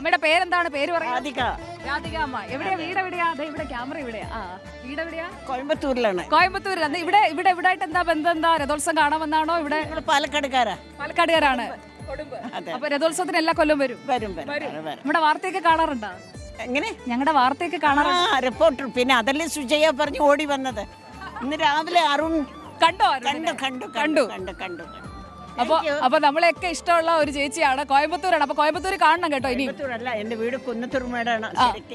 അമ്മയുടെ പേരെന്താണ്? പേര് പറയാം. രാധിക. രാധിക അമ്മ. എവിടെയാ വീട്? എവിടെയാ? അതെ, ഇവിടെ ക്യാമറ ഇവിടെയാ. വീട് എവിടെയാ? കോയമ്പത്തൂരിലാണ്. കോയമ്പത്തൂരിൽ. അന്ന് ഇവിടെ ഇവിടെ ഇവിടെ ആയിട്ട് എന്താ ബന്ധം? എന്താ രഥോത്സവം കാണാമെന്നാണോ? ഇവിടെ പാലക്കാടുകാരാ. പാലക്കാടുകാരാണ്. അപ്പൊ രഥോത്സവത്തിന് എല്ലാ കൊല്ലം വരും. നമ്മുടെ വാർത്തയൊക്കെ കാണാറുണ്ടോ? എങ്ങനെ? ഞങ്ങളുടെ വാർത്തയൊക്കെ കാണാറുണ്ട്. റിപ്പോർട്ടർ. പിന്നെ അതല്ലേ സുജയ പറഞ്ഞു ഓടി വന്നത്. ഇന്ന് രാവിലെ അരുൺ കണ്ടോ? കണ്ടു. അപ്പൊ നമ്മളെയൊക്കെ ഇഷ്ടമുള്ള ഒരു ചേച്ചിയാണ്. കോയമ്പത്തൂരാണ്. അപ്പൊ കോയമ്പത്തൂർ കാണണം കേട്ടോ. ഇനി എന്റെ വീട് കുന്നത്തുറുമേടാണ്.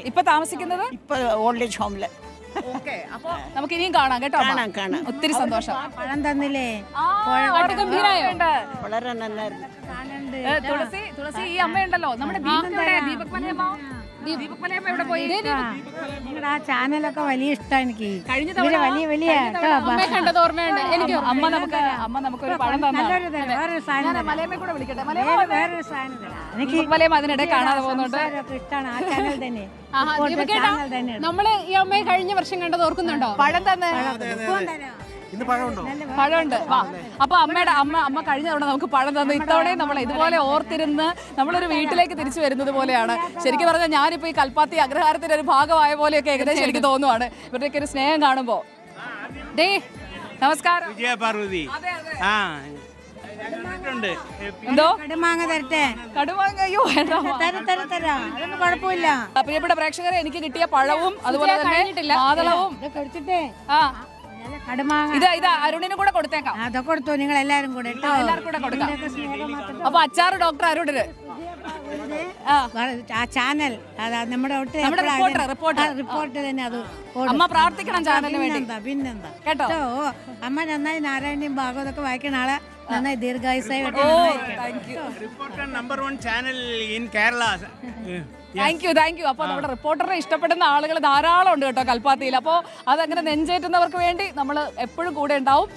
ഇപ്പൊ താമസിക്കുന്നത് ഇപ്പൊ ഓൾഡ് ഏജ് ഹോമില്. അപ്പൊ നമുക്ക് ഇനിയും കാണാം കേട്ടോ. കാണാം. ഒത്തിരി സന്തോഷം. പഴം തന്നില്ലേ? വളരെ നന്നായിരുന്നു. തുളസി ഈ അമ്മയുണ്ടല്ലോ, നമ്മുടെ ദീപക് മലയമ്മ എവിടെ പോയി? നിങ്ങളുടെ ആ ചാനലൊക്കെ വലിയ ഇഷ്ടമാണ് എനിക്ക്. കഴിഞ്ഞ തവണ വലിയ കണ്ടത് ഓർമ്മയുണ്ട് എനിക്ക്. അമ്മ നമുക്കൊരു പഴം വേറൊരു സാധനം മലയമ്മയെ കൂടെ വിളിക്കട്ടെ. വേറൊരു സാധനം എനിക്ക് മലയമ്മ അതിനിടെ കാണാതെ പോകുന്നുണ്ട്. ഇഷ്ടമാണ് ആ ചാനൽ തന്നെ. നമ്മള് ഈ അമ്മയെ കഴിഞ്ഞ വർഷം കണ്ടത് ഓർക്കുന്നുണ്ടോ? പഴം തന്നെ പഴമുണ്ട്. അപ്പൊ അമ്മ കഴിഞ്ഞ തവണ നമുക്ക് പഴം തന്നു. ഇത്തവണയും നമ്മൾ ഇതുപോലെ ഓർത്തിരുന്ന് നമ്മളൊരു വീട്ടിലേക്ക് തിരിച്ചു വരുന്നത് പോലെയാണ്. ശരിക്കും പറഞ്ഞാൽ ഞാനിപ്പോ ഈ കൽപ്പാത്തി അഗ്രഹാരത്തിന്റെ ഒരു ഭാഗമായ പോലെയൊക്കെ ഏകദേശം എനിക്ക് തോന്നുവാണ് ഇവരുടെയൊക്കെ ഒരു സ്നേഹം കാണുമ്പോ. ഡേ നമസ്കാരം. വിജയപാർവതി. എന്തോ കടുമാങ്ങ തരട്ടെ? കടുമാങ്ങ? അയ്യോ തരാം, അതൊന്നും കുഴപ്പമില്ല. പ്രിയപ്പെട്ട പ്രേക്ഷകരെ, എനിക്ക് കിട്ടിയ പഴവും അതുപോലെ തന്നെ മാതളവും ഇത് അരുണിനും കൂടെ കൊടുത്തേക്കാം. അതൊക്കെ കൊടുത്തു, നിങ്ങൾ എല്ലാരും കൂടെ എല്ലാവർക്കും കൂടെ കൊടുക്കാം. അപ്പൊ അച്ചാറ് ഡോക്ടർ അരുണിന് ആ ചാനൽ നമ്മുടെ റിപ്പോർട്ട് തന്നെ. അത് അമ്മ പ്രാർത്ഥിക്കണം ചാനലിന് വേണ്ടി. പിന്നെന്താ കേട്ടോ? അമ്മ നന്നായി നാരായണിയും ഭാഗവതൊക്കെ വായിക്കണ ആളെ നന്നായി ദീർഘായുസായി. Thank you. അപ്പൊ നമ്മുടെ റിപ്പോർട്ടറെ ഇഷ്ടപ്പെടുന്ന ആളുകൾ ധാരാളം ഉണ്ട് കേട്ടോ കൽപ്പാത്തിയിൽ. അപ്പോൾ അതങ്ങനെ നെഞ്ചേറ്റുന്നവർക്ക് വേണ്ടി നമ്മൾ എപ്പോഴും കൂടെ ഉണ്ടാവും.